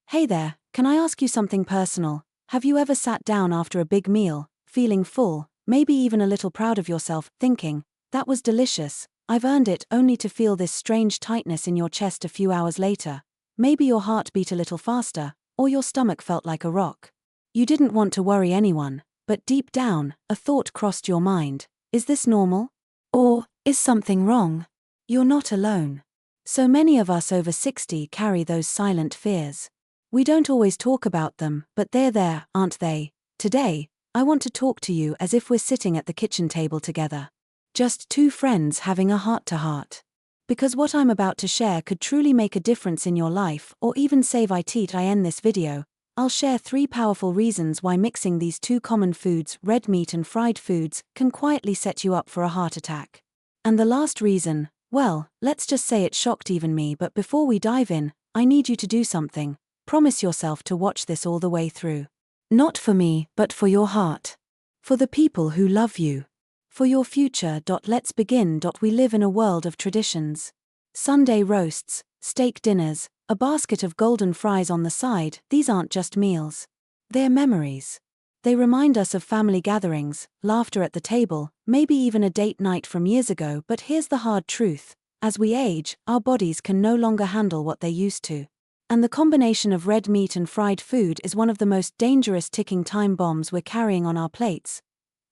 Hey there, can I ask you something personal? Have you ever sat down after a big meal, feeling full, maybe even a little proud of yourself, thinking, that was delicious, I've earned it, only to feel this strange tightness in your chest a few hours later? Maybe your heart beat a little faster, or your stomach felt like a rock. You didn't want to worry anyone, but deep down, a thought crossed your mind. Is this normal? Or, is something wrong? You're not alone. So many of us over 60 carry those silent fears. We don't always talk about them, but they're there, aren't they? Today, I want to talk to you as if we're sitting at the kitchen table together. Just two friends having a heart-to-heart. Because what I'm about to share could truly make a difference in your life, or even save it. I end this video, I'll share 3 powerful reasons why mixing these two common foods, red meat and fried foods, can quietly set you up for a heart attack. And the last reason, well, let's just say it shocked even me, but before we dive in, I need you to do something. Promise yourself to watch this all the way through. Not for me, but for your heart. For the people who love you. For your future. Let's begin. We live in a world of traditions. Sunday roasts, steak dinners, a basket of golden fries on the side, these aren't just meals. They're memories. They remind us of family gatherings, laughter at the table, maybe even a date night from years ago. But here's the hard truth. As we age, our bodies can no longer handle what they used to. And the combination of red meat and fried food is one of the most dangerous ticking time bombs we're carrying on our plates.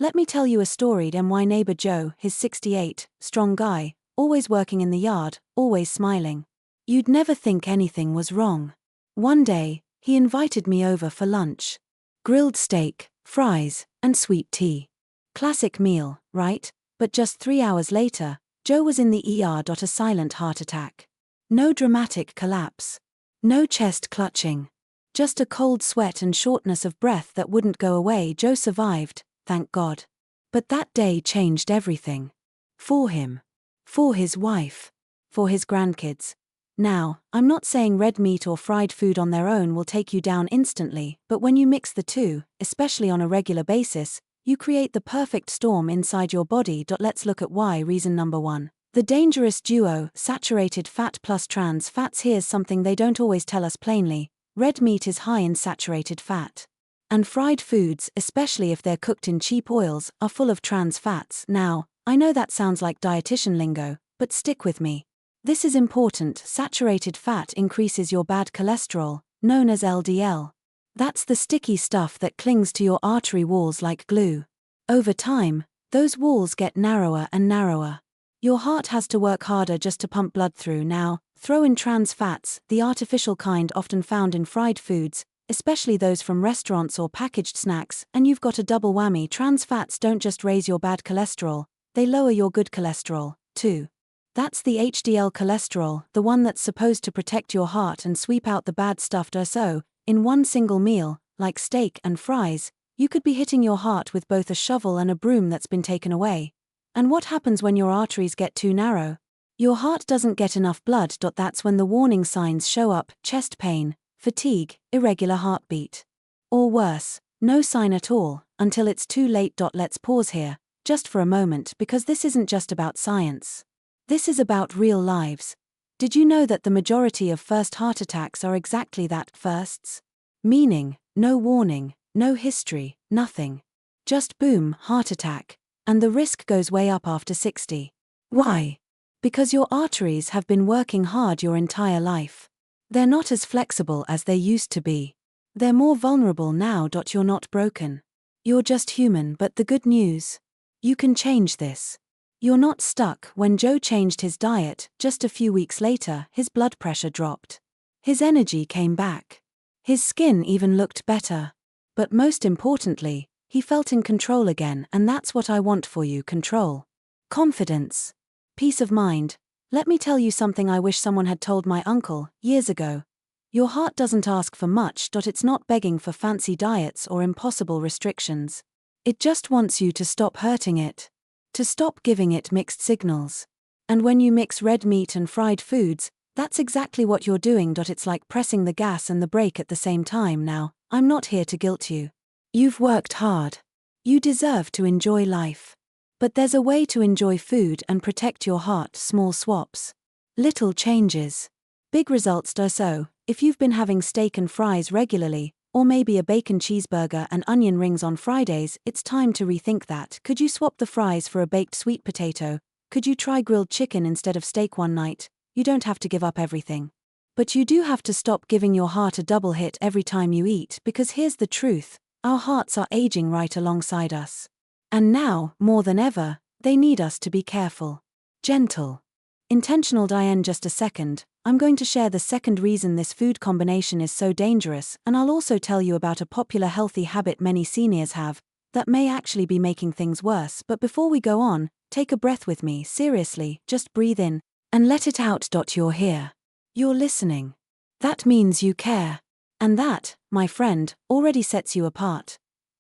Let me tell you a story. My neighbor Joe, he's 68, strong guy, always working in the yard, always smiling. You'd never think anything was wrong. One day, he invited me over for lunch. Grilled steak, fries, and sweet tea. Classic meal, right? But just 3 hours later, Joe was in the ER. A silent heart attack. No dramatic collapse. No chest clutching. Just a cold sweat and shortness of breath that wouldn't go away. Joe survived, thank God. But that day changed everything. For him. For his wife. For his grandkids. Now, I'm not saying red meat or fried food on their own will take you down instantly, but when you mix the two, especially on a regular basis, you create the perfect storm inside your body. Let's look at why. Reason number 1. The dangerous duo, saturated fat plus trans fats. Here's something they don't always tell us plainly. Red meat is high in saturated fat. And fried foods, especially if they're cooked in cheap oils, are full of trans fats. Now, I know that sounds like dietitian lingo, but stick with me. This is important. Saturated fat increases your bad cholesterol, known as LDL. That's the sticky stuff that clings to your artery walls like glue. Over time, those walls get narrower and narrower. Your heart has to work harder just to pump blood through. Now, throw in trans fats, the artificial kind often found in fried foods, especially those from restaurants or packaged snacks, and you've got a double whammy. Trans fats don't just raise your bad cholesterol, they lower your good cholesterol, too. That's the HDL cholesterol, the one that's supposed to protect your heart and sweep out the bad stuff. So, in one single meal, like steak and fries, you could be hitting your heart with both a shovel and a broom that's been taken away. And what happens when your arteries get too narrow? Your heart doesn't get enough blood. That's when the warning signs show up: chest pain, fatigue, irregular heartbeat. Or worse, no sign at all, until it's too late. Let's pause here, just for a moment, because this isn't just about science. This is about real lives. Did you know that the majority of first heart attacks are exactly that, firsts? Meaning, no warning, no history, nothing. Just boom, heart attack. And the risk goes way up after 60. Why? Because your arteries have been working hard your entire life. They're not as flexible as they used to be. They're more vulnerable now. You're not broken. You're just human. But the good news? You can change this. You're not stuck. When Joe changed his diet, just a few weeks later, his blood pressure dropped. His energy came back. His skin even looked better. But most importantly, he felt in control again, and that's what I want for you: control. Confidence. Peace of mind. Let me tell you something I wish someone had told my uncle, years ago. Your heart doesn't ask for much. It's not begging for fancy diets or impossible restrictions. It just wants you to stop hurting it. To stop giving it mixed signals. And when you mix red meat and fried foods, that's exactly what you're doing. It's like pressing the gas and the brake at the same time. Now, I'm not here to guilt you. You've worked hard. You deserve to enjoy life. But there's a way to enjoy food and protect your heart: small swaps. Little changes. Big results. So, If you've been having steak and fries regularly, or maybe a bacon cheeseburger and onion rings on Fridays, it's time to rethink that. Could you swap the fries for a baked sweet potato? Could you try grilled chicken instead of steak one night? You don't have to give up everything. But you do have to stop giving your heart a double hit every time you eat, because here's the truth: our hearts are aging right alongside us. And now, more than ever, they need us to be careful, gentle, intentional. In just a second, I'm going to share the second reason this food combination is so dangerous, and I'll also tell you about a popular healthy habit many seniors have that may actually be making things worse. But before we go on, take a breath with me. Seriously, just breathe in and let it out. You're here. You're listening. That means you care. And that, my friend, already sets you apart.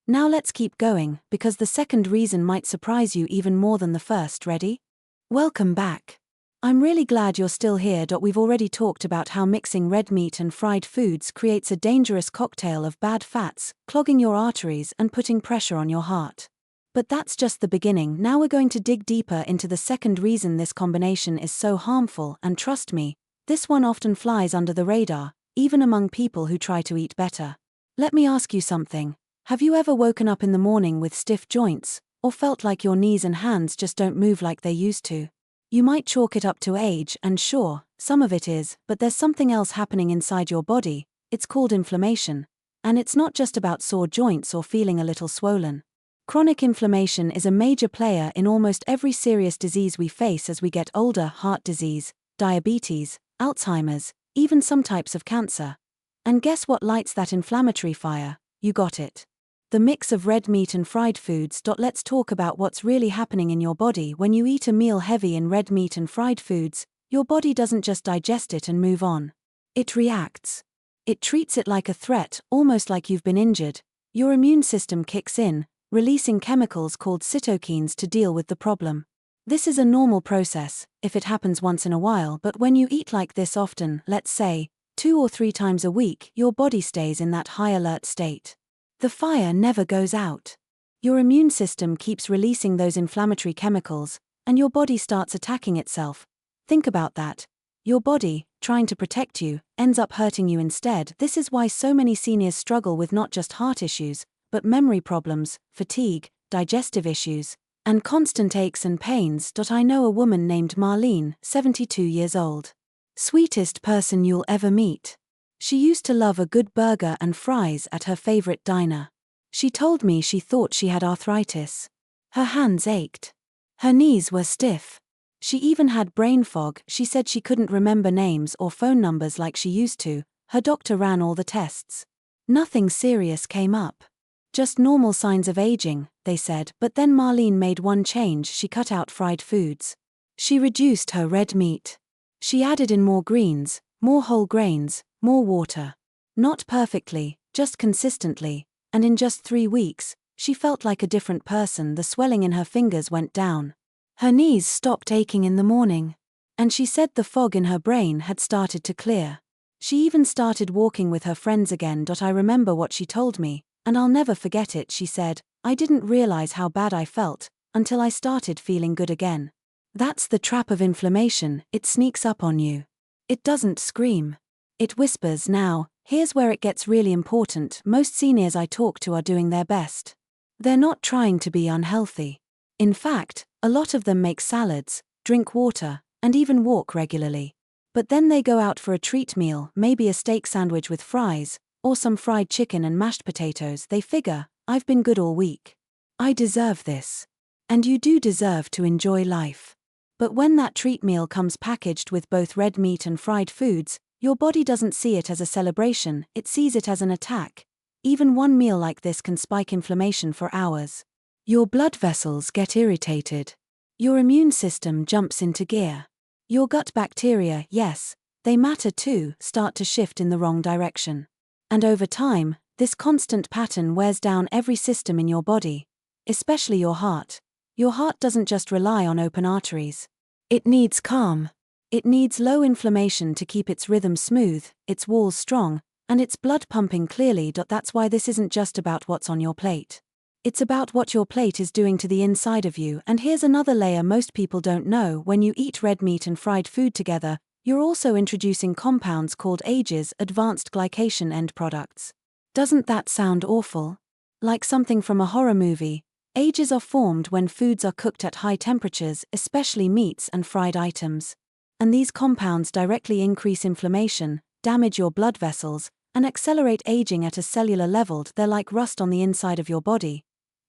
Now let's keep going, because the second reason might surprise you even more than the first. Ready? Welcome back. I'm really glad you're still here. We've already talked about how mixing red meat and fried foods creates a dangerous cocktail of bad fats, clogging your arteries and putting pressure on your heart. But that's just the beginning. Now we're going to dig deeper into the second reason this combination is so harmful, and trust me, this one often flies under the radar, even among people who try to eat better. Let me ask you something. Have you ever woken up in the morning with stiff joints, or felt like your knees and hands just don't move like they used to? You might chalk it up to age, and sure, some of it is, but there's something else happening inside your body. It's called inflammation. And it's not just about sore joints or feeling a little swollen. Chronic inflammation is a major player in almost every serious disease we face as we get older: heart disease, diabetes, Alzheimer's, even some types of cancer. And guess what lights that inflammatory fire? You got it. The mix of red meat and fried foods. Let's talk about what's really happening in your body when you eat a meal heavy in red meat and fried foods. Your body doesn't just digest it and move on. It reacts. It treats it like a threat, almost like you've been injured. Your immune system kicks in, releasing chemicals called cytokines to deal with the problem. This is a normal process if it happens once in a while, but when you eat like this often, let's say 2 or 3 times a week, your body stays in that high alert state. The fire never goes out. Your immune system keeps releasing those inflammatory chemicals, and your body starts attacking itself. Think about that. Your body, trying to protect you, ends up hurting you instead. This is why so many seniors struggle with not just heart issues, but memory problems, fatigue, digestive issues, and constant aches and pains. I know a woman named Marlene, 72 years old. Sweetest person you'll ever meet. She used to love a good burger and fries at her favorite diner. She told me she thought she had arthritis. Her hands ached. Her knees were stiff. She even had brain fog. She said she couldn't remember names or phone numbers like she used to. Her doctor ran all the tests. Nothing serious came up. Just normal signs of aging, they said. But then Marlene made one change. She cut out fried foods. She reduced her red meat. She added in more greens, more whole grains, more water. Not perfectly, just consistently, and in just 3 weeks, she felt like a different person. The swelling in her fingers went down. Her knees stopped aching in the morning. And she said the fog in her brain had started to clear. She even started walking with her friends again. I remember what she told me, and I'll never forget it. She said, "I didn't realize how bad I felt until I started feeling good again." That's the trap of inflammation. It sneaks up on you. It doesn't scream. It whispers. Now, here's where it gets really important. Most seniors I talk to are doing their best. They're not trying to be unhealthy. In fact, a lot of them make salads, drink water, and even walk regularly. But then they go out for a treat meal, maybe a steak sandwich with fries, or some fried chicken and mashed potatoes. They figure, "I've been good all week. I deserve this." And you do deserve to enjoy life. But when that treat meal comes packaged with both red meat and fried foods, your body doesn't see it as a celebration, it sees it as an attack. Even one meal like this can spike inflammation for hours. Your blood vessels get irritated. Your immune system jumps into gear. Your gut bacteria, yes, they matter too, start to shift in the wrong direction. And over time, this constant pattern wears down every system in your body, especially your heart. Your heart doesn't just rely on open arteries. It needs calm. It needs low inflammation to keep its rhythm smooth, its walls strong, and its blood pumping clearly. That's why this isn't just about what's on your plate. It's about what your plate is doing to the inside of you. And here's another layer most people don't know: when you eat red meat and fried food together, You're also introducing compounds called AGEs, advanced glycation end products. Doesn't that sound awful? Like something from a horror movie. AGEs are formed when foods are cooked at high temperatures, especially meats and fried items. And these compounds directly increase inflammation, damage your blood vessels, and accelerate aging at a cellular level. They're like rust on the inside of your body.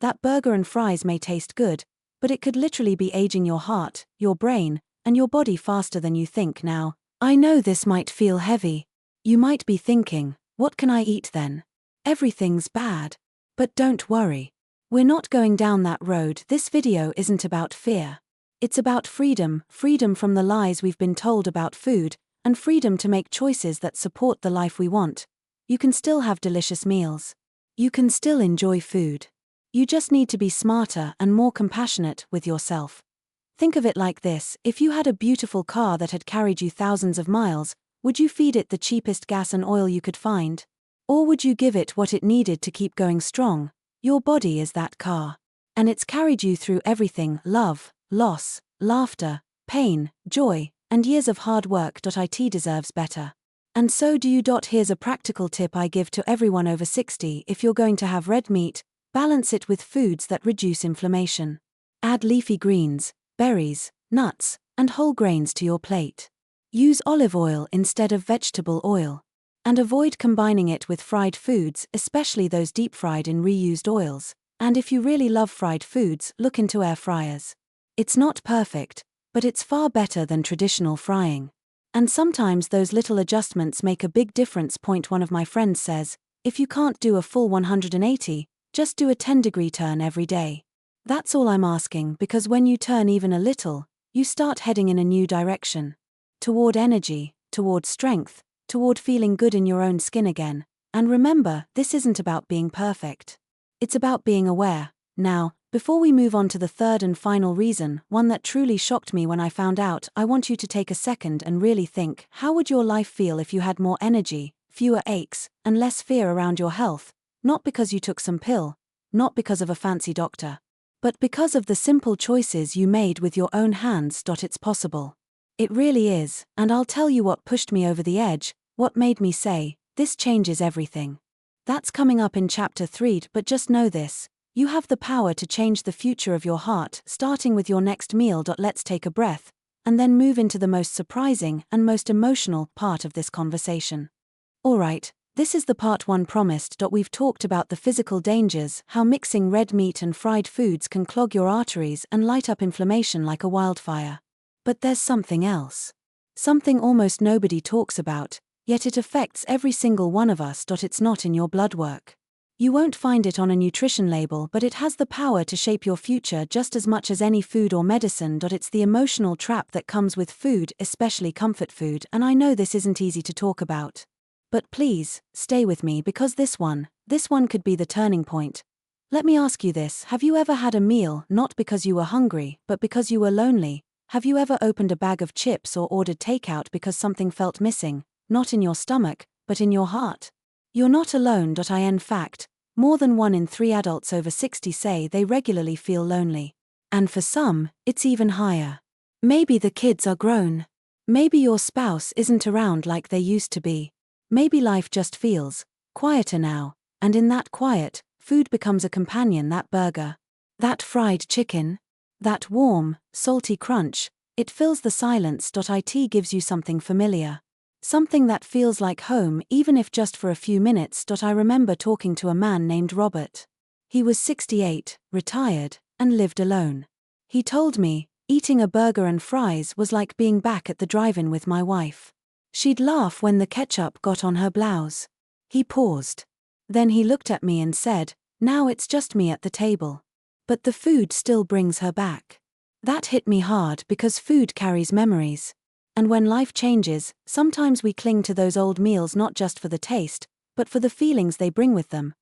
That burger and fries may taste good, but it could literally be aging your heart, your brain, and your body faster than you think. Now, I know this might feel heavy. You might be thinking, what can I eat then? Everything's bad. But don't worry. We're not going down that road. This video isn't about fear. It's about freedom, freedom from the lies we've been told about food, and freedom to make choices that support the life we want. You can still have delicious meals. You can still enjoy food. You just need to be smarter and more compassionate with yourself. Think of it like this: if you had a beautiful car that had carried you thousands of miles, would you feed it the cheapest gas and oil you could find? Or would you give it what it needed to keep going strong? Your body is that car. And it's carried you through everything: love, loss, laughter, pain, joy, and years of hard work. It deserves better. And so do you. Here's a practical tip I give to everyone over 60. If you're going to have red meat, balance it with foods that reduce inflammation. Add leafy greens, berries, nuts, and whole grains to your plate. Use olive oil instead of vegetable oil. And avoid combining it with fried foods, especially those deep-fried in reused oils. And if you really love fried foods, look into air fryers. It's not perfect, but it's far better than traditional frying. And sometimes those little adjustments make a big difference. One of my friends says, if you can't do a full 180, just do a 10-degree turn every day. That's all I'm asking, because when you turn even a little, you start heading in a new direction. Toward energy, toward strength, toward feeling good in your own skin again. And remember, this isn't about being perfect. It's about being aware. Now, before we move on to the third and final reason, one that truly shocked me when I found out, I want you to take a second and really think, how would your life feel if you had more energy, fewer aches, and less fear around your health? Not because you took some pill, not because of a fancy doctor, but because of the simple choices you made with your own hands. It's possible. It really is, and I'll tell you what pushed me over the edge, what made me say, this changes everything. That's coming up in Chapter 3, but just know this: you have the power to change the future of your heart, starting with your next meal. Let's take a breath, and then move into the most surprising and most emotional part of this conversation. Alright, this is the part 1 promised. We've talked about the physical dangers, how mixing red meat and fried foods can clog your arteries and light up inflammation like a wildfire. But there's something else. Something almost nobody talks about, yet it affects every single one of us. It's not in your blood work. You won't find it on a nutrition label, but it has the power to shape your future just as much as any food or medicine. It's the emotional trap that comes with food, especially comfort food, and I know this isn't easy to talk about. But please, stay with me, because this one could be the turning point. Let me ask you this: have you ever had a meal not because you were hungry, but because you were lonely? Have you ever opened a bag of chips or ordered takeout because something felt missing, not in your stomach, but in your heart? You're not alone. In fact, more than 1 in 3 adults over 60 say they regularly feel lonely. And for some, it's even higher. Maybe the kids are grown. Maybe your spouse isn't around like they used to be. Maybe life just feels quieter now, and in that quiet, food becomes a companion. That burger, that fried chicken, that warm, salty crunch, it fills the silence. It gives you something familiar. Something that feels like home, even if just for a few minutes. I remember talking to a man named Robert. He was 68, retired, and lived alone. He told me, eating a burger and fries was like being back at the drive-in with my wife. She'd laugh when the ketchup got on her blouse. He paused. Then he looked at me and said, now it's just me at the table. But the food still brings her back. That hit me hard, because food carries memories. And when life changes, sometimes we cling to those old meals not just for the taste, but for the feelings they bring with them.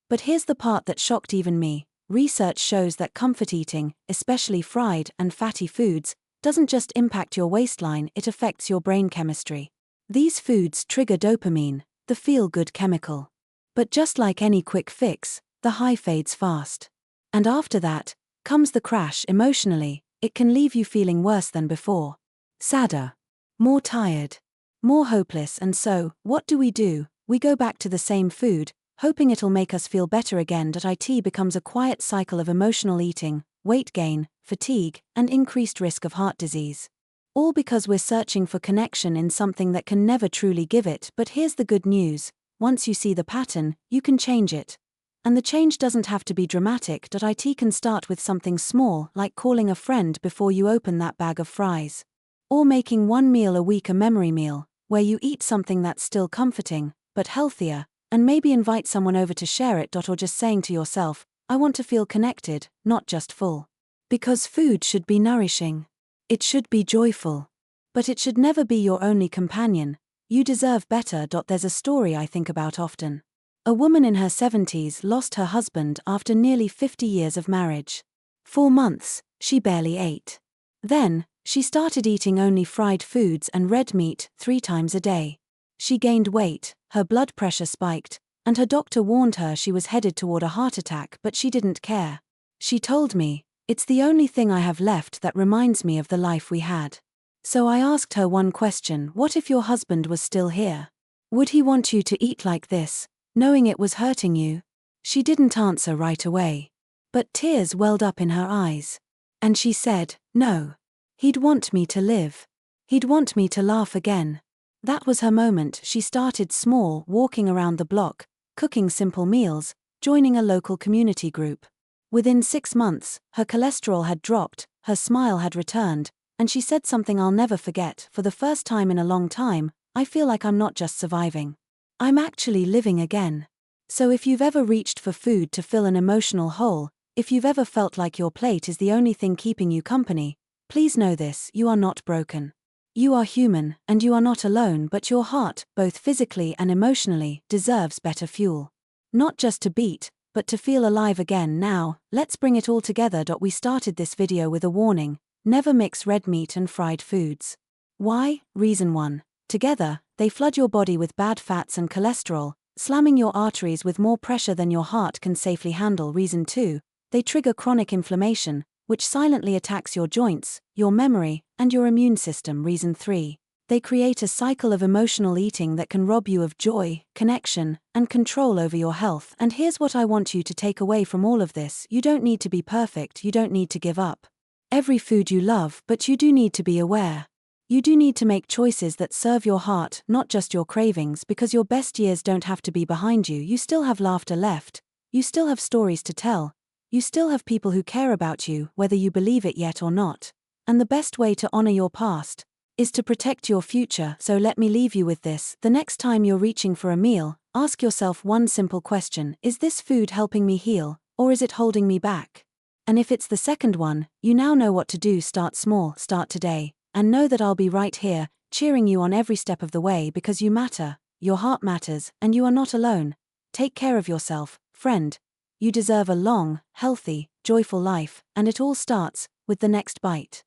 But here's the part that shocked even me. Research shows that comfort eating, especially fried and fatty foods, doesn't just impact your waistline, it affects your brain chemistry. These foods trigger dopamine, the feel-good chemical. But just like any quick fix, the high fades fast. And after that, comes the crash emotionally. It can leave you feeling worse than before. Sadder. more tired, more hopeless, and so, what do? We go back to the same food, hoping it'll make us feel better again. It becomes a quiet cycle of emotional eating, weight gain, fatigue, and increased risk of heart disease. All because we're searching for connection in something that can never truly give it. But here's the good news: once you see the pattern, you can change it. And the change doesn't have to be dramatic. It can start with something small, like calling a friend before you open that bag of fries. Or making one meal a week a memory meal, where you eat something that's still comforting, but healthier, and maybe invite someone over to share it. Or just saying to yourself, I want to feel connected, not just full. Because food should be nourishing. It should be joyful. But it should never be your only companion. You deserve better. There's a story I think about often. A woman in her 70s lost her husband after nearly 50 years of marriage. 4 months, she barely ate. Then, she started eating only fried foods and red meat 3 times a day. She gained weight, her blood pressure spiked, and her doctor warned her she was headed toward a heart attack, but she didn't care. She told me, "It's the only thing I have left that reminds me of the life we had." So I asked her one question: what if your husband was still here? Would he want you to eat like this, knowing it was hurting you? She didn't answer right away. But tears welled up in her eyes. And she said, no. He'd want me to live. He'd want me to laugh again. That was her moment. She started small, walking around the block, cooking simple meals, joining a local community group. Within 6 months, her cholesterol had dropped, her smile had returned, and she said something I'll never forget: for the first time in a long time, I feel like I'm not just surviving. I'm actually living again. So if you've ever reached for food to fill an emotional hole, if you've ever felt like your plate is the only thing keeping you company, please know this: you are not broken. You are human, and you are not alone. But your heart, both physically and emotionally, deserves better fuel. Not just to beat, but to feel alive again. Now, let's bring it all together. We started this video with a warning: never mix red meat and fried foods. Why? Reason 1. Together, they flood your body with bad fats and cholesterol, slamming your arteries with more pressure than your heart can safely handle. Reason 2. They trigger chronic inflammation, which silently attacks your joints, your memory, and your immune system. Reason 3. They create a cycle of emotional eating that can rob you of joy, connection, and control over your health. And here's what I want you to take away from all of this: you don't need to be perfect, you don't need to give up every food you love, but you do need to be aware. You do need to make choices that serve your heart, not just your cravings, because your best years don't have to be behind you. You still have laughter left, you still have stories to tell, you still have people who care about you, whether you believe it yet or not. And the best way to honor your past is to protect your future. So let me leave you with this: the next time you're reaching for a meal, ask yourself one simple question: is this food helping me heal, or is it holding me back? And if it's the second one, you now know what to do. Start small, start today, and know that I'll be right here, cheering you on every step of the way, because you matter, your heart matters, and you are not alone. Take care of yourself, friend. You deserve a long, healthy, joyful life, and it all starts with the next bite.